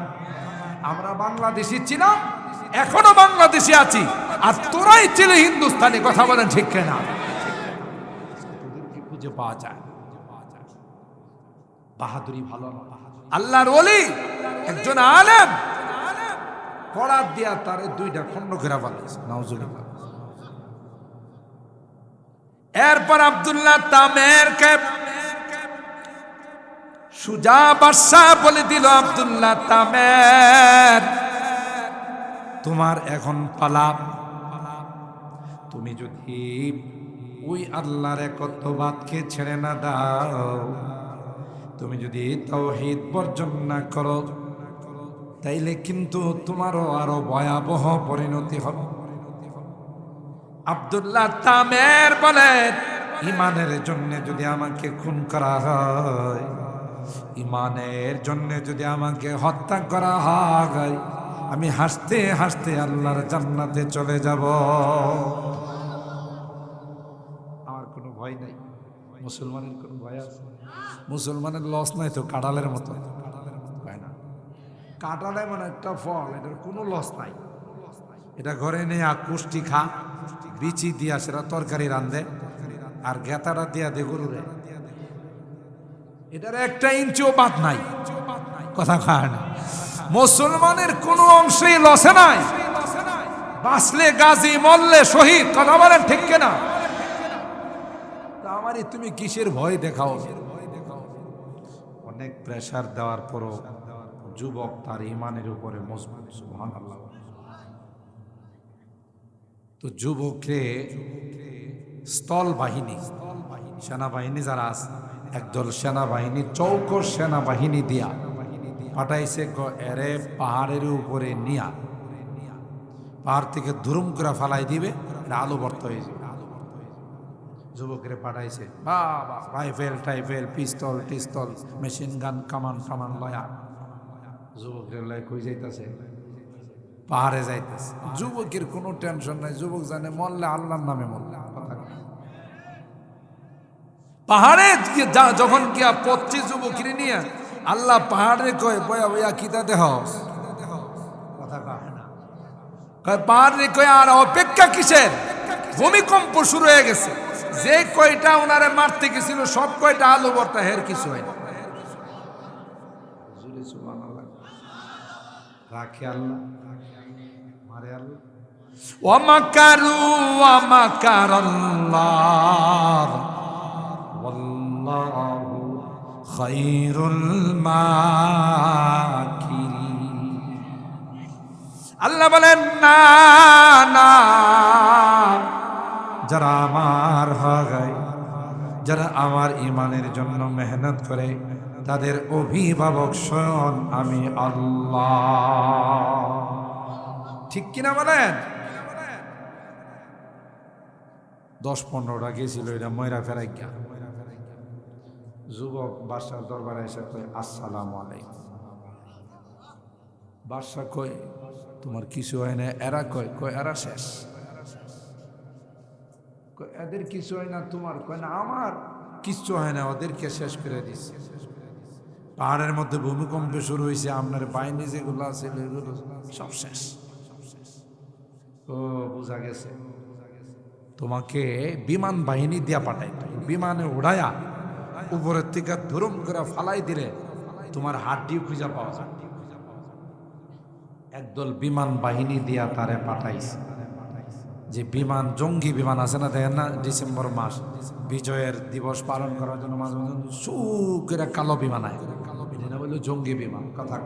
আমরা বাংলাদেশি ছিলাম, এখনো বাংলাদেশি আছি, আর তোরাই ছিলে হিন্দুস্তানি। কথা বলেন ঠিক কেনা? খুঁজে পাওয়া যায় বাহাদুরি ভালো না। আল্লাহর ওলি একজন আলেম করাত দিয়া তারে 2টা খণ্ড ঘেরা বানাইছে। নাউজুবিল্লাহ। এরপর আব্দুল্লাহ তামেরকে সুজা বাদশাহ বলে দিল, আব্দুল্লাহ তামের, তোমার এখন পালা। তুমি যদি ওই আল্লাহর একত্ববাদকে ছেড়ে না দাও, তুমি যদি তাওহীদ বর্জন না করো, তাইলে কিন্তু তোমারও আরো ভয়াবহ পরিণতি হবে। আব্দুল্লাহ তামের বলেন, ইমানের জন্য যদি আমাকে খুন করা হয়, ইমানের জন্য যদি আমাকে হত্যা করা হয়, আমি হাসতে হাসতে আল্লাহর জান্নাতে চলে যাব। আমার কোনো ভয় নাই। মুসলমানের কোনো ভয় আছে? মুসলমানের লস নাই তো, কাঁঠালের মতো হয় না। কাঁঠাল এমন একটা ফল, এটার কোনো লস নাই। এটা ঘরে নেই কুষ্টি খা, বিচি দিয়া সেটা তরকারি রান্ধে, আর গেতাটা দিয়া দে গরুরে। এটার একটা ইঞ্চিও বাদ নাই, কথা খায় না। মুসলমানের কোন অংশেই লসে নাই। বাঁচলে গাজী, মরলে শহীদ, কথা বলেন ঠিক কিনা? আমারই তুমি কিসের ভয় দেখাও? অনেক প্রেসার দেওয়ার পরও যুবক তার ইমানের উপরে মজবুত। সুবহানাল্লাহ। তো যুবককে স্থল বাহিনী, সেনাবাহিনী যারা আছে, একদল সেনাবাহিনী, চৌকর সেনাবাহিনী দিয়া পাঠাইছে, এরে পাহাড়ের উপরে নিয়া পাহাড় থেকে ধুরুম করে ফালাই দিবে, এটা আলু ভর্ত হয়ে যাবে। যুবকের পাঠাইছে, বাবা রাইফেল টাইফেল, পিস্তল টিস্তল, মেশিন গান, কামান ফামান লয়া যুবকের লয় কই যাইতেছে, পাহাড়ে যাইতেছে। যুবকের কোনো টেনশন নাই, যুবক জানে মরলে আল্লাহর নামে মরলে। পাহাড়ে যখন গিয়া 25 যুবকের নিয়ে আল্লাহ পাহাড়ে কয়, বয়া বয়া কিতা দেহ, কথা কয় না, কয় পাহাড়ে কয় আর অপেক্ষা কিসের, ভূমিকম্প শুরু হয়ে গেছে। যে কয়টা ওনারে মারতে গেছিল সব কয়টা আলু ভর্তা, হের কিছু হয় না। রাখে আল্লাহ, মারে আল্লাহ। ওয়ামাকারু ওয়ামাকারাল্লাহ ওয়াল্লাহু খায়রুল মাকিরিন। আল্লাহ বলেন, না না, যারা আমার হয়, যারা আমার ইমানের জন্য মেহনত করে, তাদের অভিভাবক স্বয়ং আমি আল্লাহ। ঠিক কিনা বলেন? 10-15টা গেছিল, এটা ময়রা ফেরাই গিয়া। যুবক বাদশার দরবারে এসে কয়, আসসালামু আলাইকুম। বাদশা কয়, তোমার কিছু হয় না? এরা কয়, এরা শেষ। এদের কিছু হয় না, তোমার? কয় না, আমার কিচ্ছু হয় না, ওদেরকে শেষ করে দিচ্ছে। পাহাড়ের মধ্যে ভূমিকম্প শুরু হয়েছে, আপনার বাহিনী যেগুলো আছে এগুলো সব শেষ। ও বোঝা গেছে, তোমাকে বিমান বাহিনী দিয়া পাঠাই, বিমানে উড়াইয়া উপরের থেকে ধরুম করে ফালাই দিলে তোমার হাড্ডি খুঁজে পাওয়া যায়। একদল বিমান বাহিনী দিয়া তারে পাঠাইছে। যে বিমান, জঙ্গি বিমান আছে না, দেখেন না, ডিসেম্বর মাস বিজয়ের দিবস পালন করার জন্য মাঝে মাঝে সুকেরা কালো বিমান আয়, এটা বললো জঙ্গি বিমান। কথা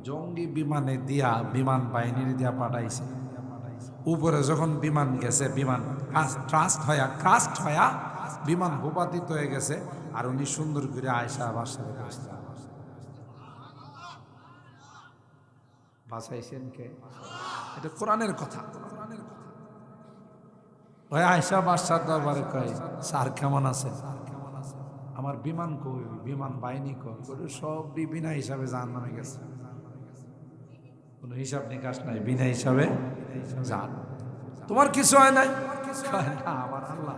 জঙ্গি বিমানে দিয়া, বিমান বাহিনীর দিয়া পাঠাইছে। উপরে যখন বিমান গেছে, বিমান ক্রাস্ট হয়া বিমান ভূপাতিত হয়ে গেছে, আর উনি সুন্দর করে আয়সা বাসায় বাঁচাইছেন কে? এটা কোরআনের কথা। ওই আয়সা বাদশার দরবারে কয়, স্যার কেমন আছে? আমার বিমান কই, বিমান বাহিনী কই? সব বিনা হিসাবে জাহান্নামে গেছে, কোনো হিসাব নিকাশ নাই, বিনা হিসাবে যান। তোমার কিছু হয় নাই? আমার আল্লাহ।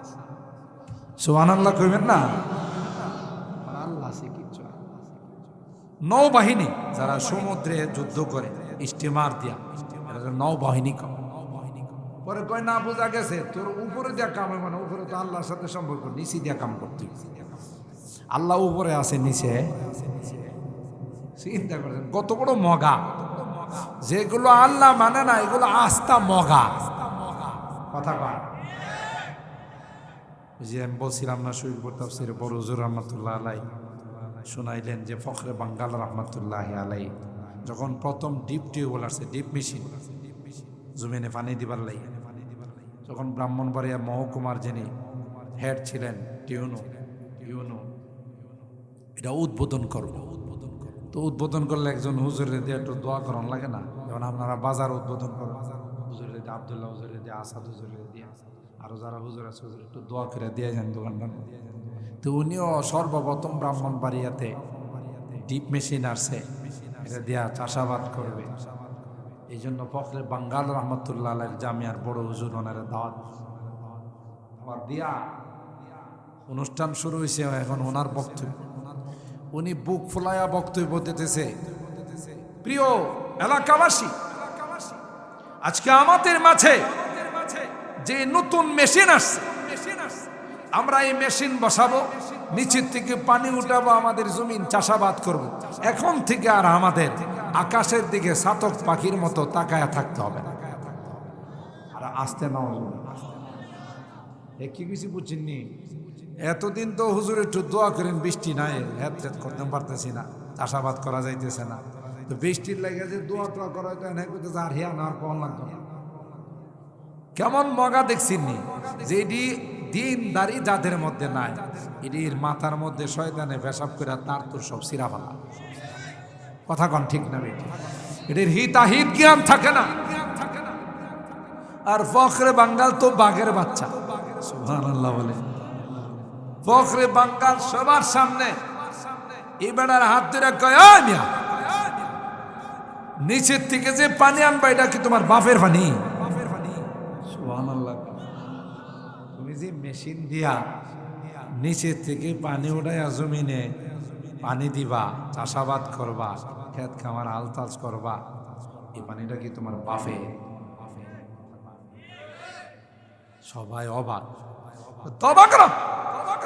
সুবহানাল্লাহ কইবেন না? আল্লাহ আছে, কিচ্ছু। নৌবাহিনী যারা সমুদ্রে যুদ্ধ করে স্টিমার দিয়া, নৌবাহিনী কম। পরে কয়, না বোঝা গেছে, তোর উপরে দিয়া কাম, মানে উপরে তো আল্লাহর সাথে সম্পর্ক, নিচে দিয়া কাম করতে। আল্লাহ উপরে আছে, নিচে। চিন্তা করেন কত বড় মগা। যেগুলো আল্লাহ মানে না, এগুলো আস্থা মগা। কথা কয় যে আমি বলছিলাম না শরীফপুর তাফসীরে বড় হুজুর রহমাতুল্লাহ আলাই শুনাইলেন যে ফখরে বাঙ্গাল রহমাতুল্লাহ আলাই যখন প্রথম ডিপ টিউবওয়েল আসছে, ডিপ মেশিন জমিনে পানি দিবার লাই, যখন ব্রাহ্মণবাড়িয়া মহকুমার যিনি হেড ছিলেন টিউনো এটা উদ্বোধন করবো। তো উদ্বোধন করলে একজন হুজুরে দিয়ে একটু দোয়া করান লাগে না? যেমন আপনারা বাজার উদ্বোধন করেন, হুজুরে দিয়ে আবদুল্লাহ হুজুরে দিয়ে, আসাদ হুজুরে দিয়ে, আরো যারা হুজুর আছে হুজুর একটু দোয়া করে দিয়ে যান দোকানদার। তো উনিও সর্বপ্রথম ব্রাহ্মণবাড়িয়াতে ডিপ মেশিন আসছে, এটা দিয়া চাষাবাদ করবে। এই জন্য ফখরে বাঙ্গাল রহমতুল্লাহ আলাইহির জামিয়ার বড় হুজুর ওনারা দাওয়াত দিয়া অনুষ্ঠান শুরু হয়েছে। এখন ওনার বক্তব্য, উনি বুক ফুলাইয়া বক্তব্য দিতেছে। প্রিয় এলাকাবাসী, আজকে আমাদের মাঝে যে নতুন মেশিন আসছে, আমরা এই মেশিন বসাবো, নিচের থেকে পানি উঠাবো, আমাদের জমিন চাষাবাদ করব। এখন থেকে আর আমাদের আকাশের দিকে চাতক পাখির মতো তাকায়া থাকতে হবে না। আর আসতে না কি কিছু বুঝছেননি? এতদিন তো হুজুর একটু দোয়া করেন, বৃষ্টি নাই, হেত করতে পারতেছি না, চাষাবাদ করা যাইতেছে না। তো বৃষ্টির লাগে যে দোয়া টোয়া করা হইতো না, আর হিয়া না পাওয়া লাগতো না। কেমন মগা দেখছিনি যে এটি দিনদারি যাদের মধ্যে নাই, এটির মাথার মধ্যে শয়তানে পেশাব করে তার তোর সব সিরা ফেলা। কথা কন ঠিক না বেটি? এটির হিতাহিত জ্ঞান থাকে না। আর ফখরে বাঙ্গাল তো বাঘের বাচ্চা, সুবহানাল্লাহ বলে। ফখরে বাঙ্গাল সবার সামনে এই বেড়ার হাত ধরে কয়, মিয়া নিচের থেকে যে পানি আনবা এটা কি তোমার বাপের পানি? সুবহানাল্লাহ। তুমি যে মেশিন দিয়া নিচের থেকে পানি উঠাইয়া জমিনে পানি দিবা, চাষাবাদ করবা, খেত খামার আলতাজ করবা, এই পানিটা কি তোমার বাপে? সবাই অবাক। তবা করো,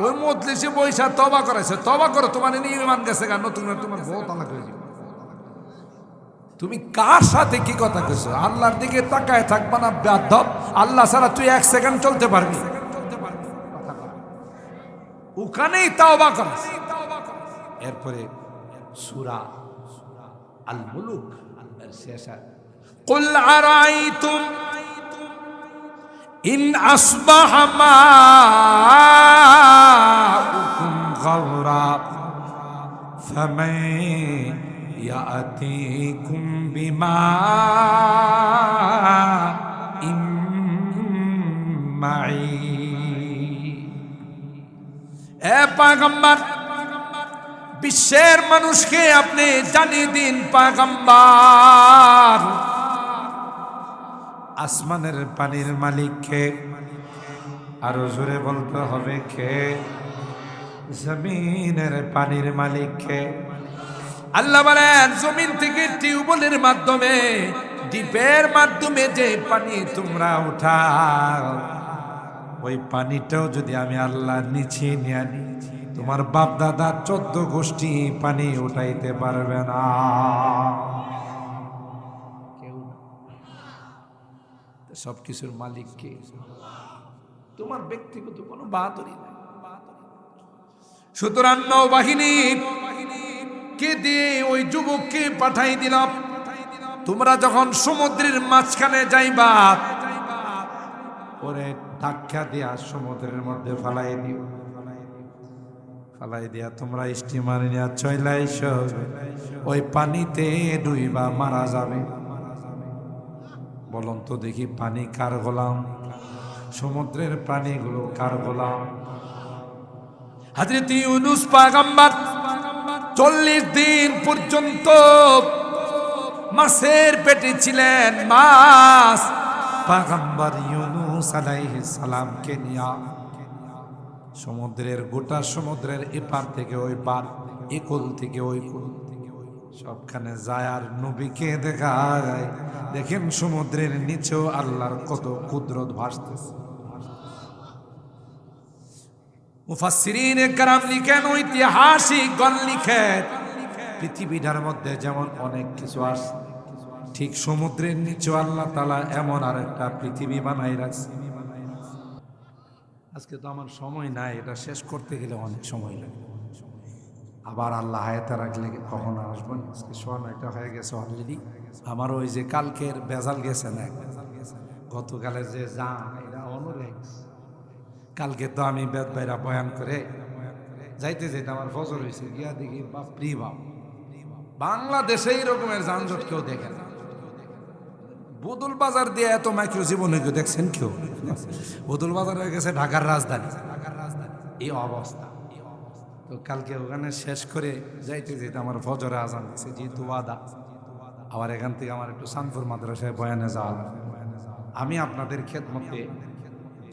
ওই মজলিসে বৈশা তবা করেছে, তবা করো, তোমার নিয়ে ইমান গেছে গা, নতুন তোমার বউ তালাক হয়ে যাবে। তুমি কার সাথে কি কথা কইছো? আল্লাহর দিকে তাকায় থাকবা না বেয়াদব? আল্লাহ ছাড়া তুই এক সেকেন্ড চলতে পারবি? ওখানেই তাওবা কর। এরপরে সূরা আল মুলুক এর শেষে কুল আরাইতুম ইন আসবাহা মাউকুম গাওরা ফামান ইয়াতিকুম বিমাইন মাঈন। এ পয়গম্বর, বিশ্বের মানুষকে আপনি জানিয়ে দিন, পয়গম্বর আসমানের পানির মালিক কে? আরো জোরে বলতে হবে কে? জমিনের পানির মালিক কে? আল্লাহ বলেন, জমিন থেকে টিউবওয়েলের মাধ্যমে, ডিপের মাধ্যমে যে পানি তোমরা উঠাও, ওই পানিটাও যদি আমি আল্লাহ নিচে নিয়ে আনি, তোমার বাপ দাদা 14 গোষ্ঠী পানি উঠাইতে পারবে না। সবকিছুর মালিক কে? তোমার ব্যক্তিগত কোনো বাহাদুরি নাই। সুতরাং নৌবাহিনী কে দিয়ে ওই যুবককে পাঠাই দিলাম, তোমরা যখন সমুদ্রের মাঝখানে যাইবা, ওরে ধাক্কা দিয়া সমুদ্রের মধ্যে ফালাই দিও। ফালাই দিয়া তোমরা স্টিমার নিয়ে চলে আইসো, ওই পানিতে ডুইবা মারা যাবে। বলুন তো দেখি, পানি কার গোলাম? সমুদ্রের প্রাণীগুলো কার গোলাম? হযরত ইউনূস পয়গম্বর 40 দিন পর্যন্ত মাছের পেটে ছিলেন। মাছ পয়গম্বর ইউনূস আলাইহিস সালামকে নিয়ে সমুদ্রের, গোটা সমুদ্রের এপার থেকে ওই পার, একুল থেকে ওই কুল, সবখানে যায় আর নবীকে দেখা যায়। দেখেন সমুদ্রের নিচেও আল্লাহর কত কুদরত ভাসতেছে। মুফাসসিরিনে কেরাম লিখেন, ঐতিহাসিকগণ লিখেন, পৃথিবীটার মধ্যে যেমন অনেক কিছু আছে, ঠিক সমুদ্রের নিচেও আল্লাহ তাআলা এমন আরেকটা পৃথিবী বানাই রাখছে। আজকে তো আমার সময় নাই, এটা শেষ করতে গেলে অনেক সময় লাগে। আবার আল্লাহ হায়াতে রাখলে কখন আসবেন। আজকে 9:30 হয়ে গেছে অলরেডি। আমার ওই যে কালকের বেজাল গেছে না, গতকালের যে যা এটা অনুরেগ। কালকে তো আমি বেদ বাইরা বয়ান করে যাইতে যাইতে আমার ফজর হয়েছে, গিয়া দেখি বাপরি বাপ, বাংলাদেশে এই রকমের যানজট কেউ দেখে না। বদল বাজার দিয়ে এত মাইক্রো জীবনে কেউ দেখছেন? কেউ। বদল বাজার হয়ে গেছে ঢাকার রাজধানী, এই অবস্থা। তো কালকে ওখানে শেষ করে যাইতে যেতে আমার ফজরে আজান দিয়েছে, যেহেতু ওয়াদা। আবার এখান থেকে আমার একটু শানপুর মাদ্রাসায় বয়ানে যাওয়া লাগবে। আমি আপনাদের খেদমতে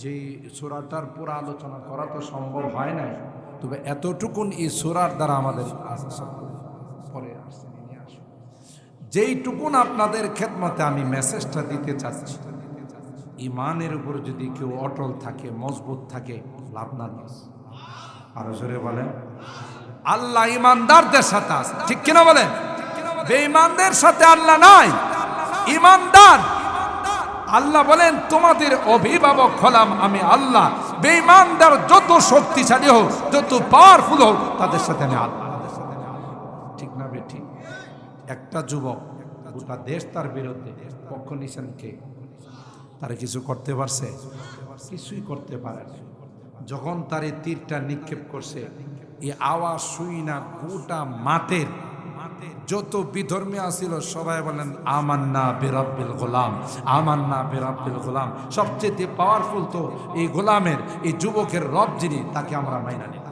যে সূরাটার পুরো আলোচনা করা তো সম্ভব হয় না, তবে এতটুকুন এই সূরার দ্বারা আমাদের পরে আসছে নিয়ে আসুন, যেইটুকুন আপনাদের খেদমতে আমি মেসেজটা দিতে চাচ্ছি, ইমানের উপর যদি কেউ অটল থাকে, মজবুত থাকে, লাভ না লস। আরো জোরে বলেন, আল্লাহ ইমানদারদের সাথে আছে, ঠিক কিনা বলেন? বেঈমানদের সাথে আল্লাহ নাই, ইমানদার। আল্লাহ বলেন তোমাদের অভিভাবক হলাম আমি আল্লাহ। বেঈমানদার যত শক্তিশালী হোক, যত পাওয়ারফুল হোক, তাদের সাথে আমি আল্লাহ। ঠিক না বেঠিক? একটা যুবক গোটা দেশ তার বিরুদ্ধে পক্ষ নিছেন, কে তারা কিছু করতে পারছে? কিছুই করতে পারে না। যখন তার এই তীরটা নিক্ষেপ করছে, এই আওয়াজ শুই না গোটা মাঠের যত বিধর্মী আছিল সবাই বলেন আমান্না বিরাব্বিল গোলাম, আমান্না বিরাব্বিল গোলাম। সবচেয়ে পাওয়ারফুল তো এই গোলামের, এই যুবকের রব যিনি, তাকে আমরা মাইনা নিলাম।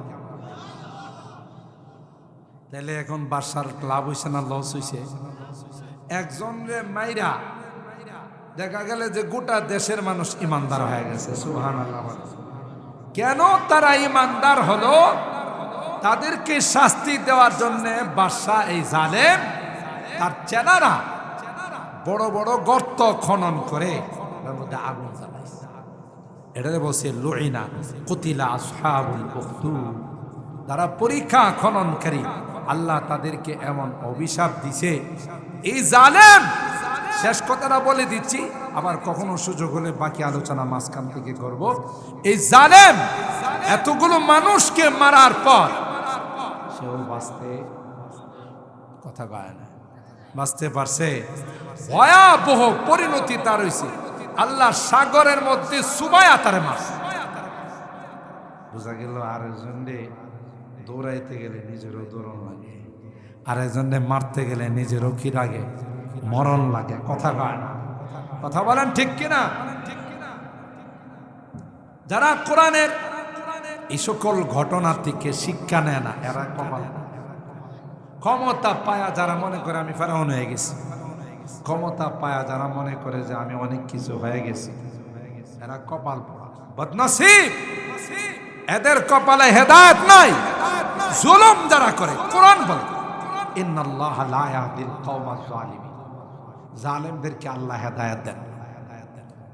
তাহলে এখন বাদশার লাভ হইছে না লস হইছে? একজন রে মাইরা দেখা গেল যে গোটা দেশের মানুষ ইমানদার হয়ে গেছে। সুবহানাল্লাহ। কেন তারা ইমানদার হলো? তাদেরকে শাস্তি দেওয়ার জন্য বাদশা এই জালেম তার চেনারা বড় বড় গর্ত খনন করে তার মধ্যে আগুন জ্বালাইছে। এটাতে বলছে লুইনা কুতিলা আসহাবুল উখদুদ। তারা পরীক্ষা খননকারী, আল্লাহ তাদেরকে এমন অভিশাপ দিছে। এই জালেম, শেষ কথাটা বলে দিচ্ছি, আবার কখনো সুযোগ হলে বাকি আলোচনা মাঝখান থেকে করব। এই জালেম এতগুলো মানুষকে মারার পর সেও বাঁচতে, কথা কয় না, বাঁচতে পারছে? ভয়াবহ পরিণতি তার হয়েছে। আল্লাহ সাগরের মধ্যে সুবায়া তারে মারছে। বোঝা গেল আরেকজনে দৌড়াইতে গেলে নিজেরও দৌড়ন লাগে, আরেকজনে মারতে গেলে নিজেরও কি লাগে? মরণ লাগে। কথা কয় না, কথা বলেন ঠিক কিনা? যারা কোরআনের এই সকল ঘটনা থেকে শিক্ষা নেয় না, এরা কপাল। ক্ষমতা পায়া যারা মনে করে আমি ফেরাউন হয়ে গেছি, ক্ষমতা পায়া যারা মনে করে যে আমি অনেক কিছু হয়ে গেছি, এরা কপাল পোড়া, বদনসিব। এদের কপালে হেদায়েত নাই। জুলুম যারা করে, কোরআন বলে ইন্নাল্লাহা লা ইয়াহদিল কওমাজ জালিমিন, জালেমদেরকে আল্লাহ হেদায়েত দেন।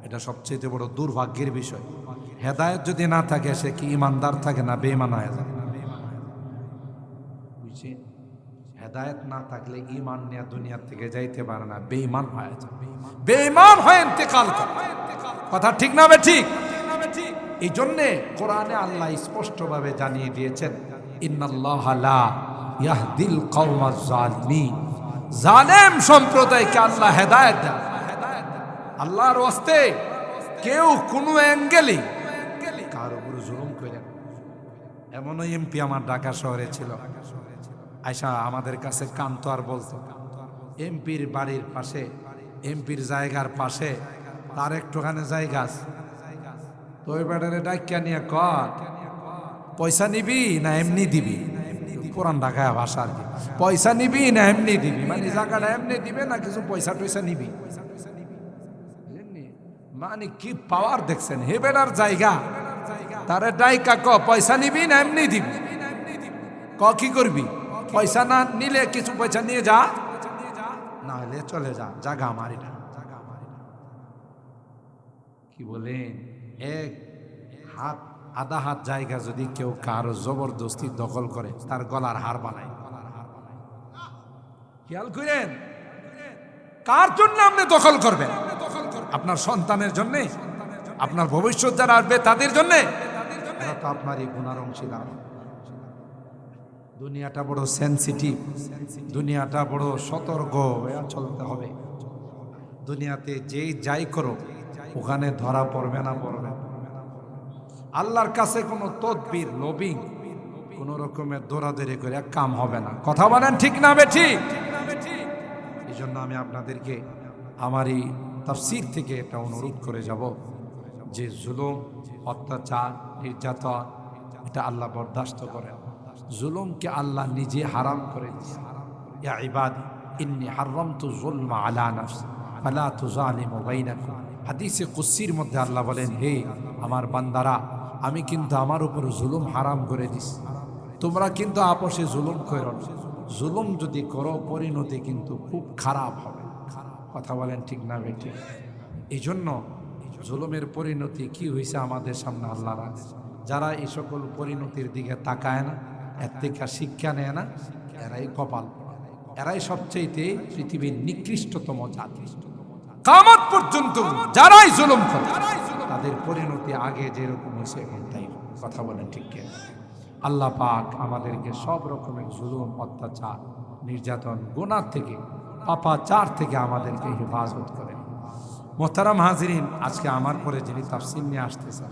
এটা সবচেয়ে বড় দুর্ভাগ্যের বিষয়। হেদায়েত যদি না থাকে, সে কি ইমানদার থাকে না বেঈমান হয়ে যায়? বুঝছেন? হেদায়েত না থাকলে ঈমান নিয়ে দুনিয়া থেকে যাইতে পারে না, বেঈমান হয়ে যায়, বেঈমান হয়ে ইন্তেকাল করে। কথা ঠিক না ঠিক? এই জন্যে কোরআনে আল্লাহ স্পষ্টভাবে জানিয়ে দিয়েছেন ইন্নাল্লাহা লা ইয়াহদিল কওমাজ জালিমিন। জালেম সম্প্রদায়কে আল্লাহ হেদায়েত দেন। আল্লাহর ওয়াস্তে কেউ কোনো অ্যাঙ্গেলে কার উপর জুলুম করে। এমনও এমপি আমার ঢাকা শহরে ছিল, আয়সা আমাদের কাছে কান্ত আর বলতো, এমপির বাড়ির পাশে, এমপির জায়গার পাশে তার একটুখানে জায়গা আছে, তো ওই ব্যাটারে ডাকিয়া নিয়ে কর পয়সা নিবি না এমনি দিবি? পুরান ঢাকায় ভাষা আর কি, পয়সা নিবি না এমনি দিবি, মানে জায়গাটা এমনি দিবে না কিছু পয়সা টয়সা নিবি। মানে কি পাওয়ার দেখছেন? হে বেটার জায়গা, তারে ডাইকা ক পয়সা নিবি না এমনি দিবি? ক কি করবি? পয়সা না নিলে কিছু পয়সা নিয়ে যা, না হলে চলে যা, জায়গা আমার এটা। কি বলেন? এক হাত আধা হাত জায়গা যদি কেউ কারো জবরদস্তি দখল করে, তার গলার হার বানায়। খেয়াল করেন, কার জন্য আপনি দখল করবেন? আপনার সন্তানের জন্য, আপনার ভবিষ্যৎ যারা আসবে তাদের জন্য, এরা তো আপনারই গুনার অংশীদার। দুনিয়াটা বড় সেনসিটিভ, দুনিয়াটা বড় সতর্ক হয়ে চলতে হবে। দুনিয়াতে যেই যাই করো ওখানে ধরা পড়বে না পড়বে। আল্লাহর কাছে কোনো তদবির লবিং কোন রকমের দৌড়াদৌড়ি করে কাম হবে না। কথা বলেন ঠিক না বেঠিক? এই জন্য আমি আপনাদেরকে আমার এই তাফসীর থেকে এটা অনুরোধ করে যাব যে জুলুম, অত্যাচার, নির্যাতন এটা আল্লাহ বরদাস্ত করেন। জুলুমকে আল্লাহ নিজে হারাম করে দিয়েছে। ইয়া ইবাদি ইন্নী হারামতু যুলমা আলা নাফসি ফালা তুযালিমু বাইনাকুম। হাদিসে কুদসির মধ্যে আল্লাহ বলেন, হে আমার বান্দারা, আমি কিন্তু আমার উপর জুলুম হারাম করে দিছি, তোমরা কিন্তু আপোষে জুলুম করো না। জুলুম যদি করো পরিণতি কিন্তু খুব খারাপ হবে। কথা বলেন ঠিক না বেঠিক? এই জন্য জুলুমের পরিণতি কি হয়েছে আমাদের সামনে আল্লাহ রাখে। যারা এই সকল পরিণতির দিকে তাকায় না, এর থেকে শিক্ষা নেয় না, এরাই কপাল, এরাই সবচেয়ে পৃথিবীর নিকৃষ্টতম জাতি। কিয়ামত পর্যন্ত যারাই জুলুম করে তাদের পরিণতি আগে যেরকম হয়েছে এখন তাই। কথা বলেন ঠিক কিনা? আল্লাহ পাক আমাদেরকে সব রকমের জুলুম, অত্যাচার, নির্যাতন, গুনাহ থেকে, পাপাচার থেকে আমাদেরকে হেফাজত করেন। মোহতারাম হাজিরিন, আজকে আমার পরে যিনি তাফসীর নিয়ে আসতেছেন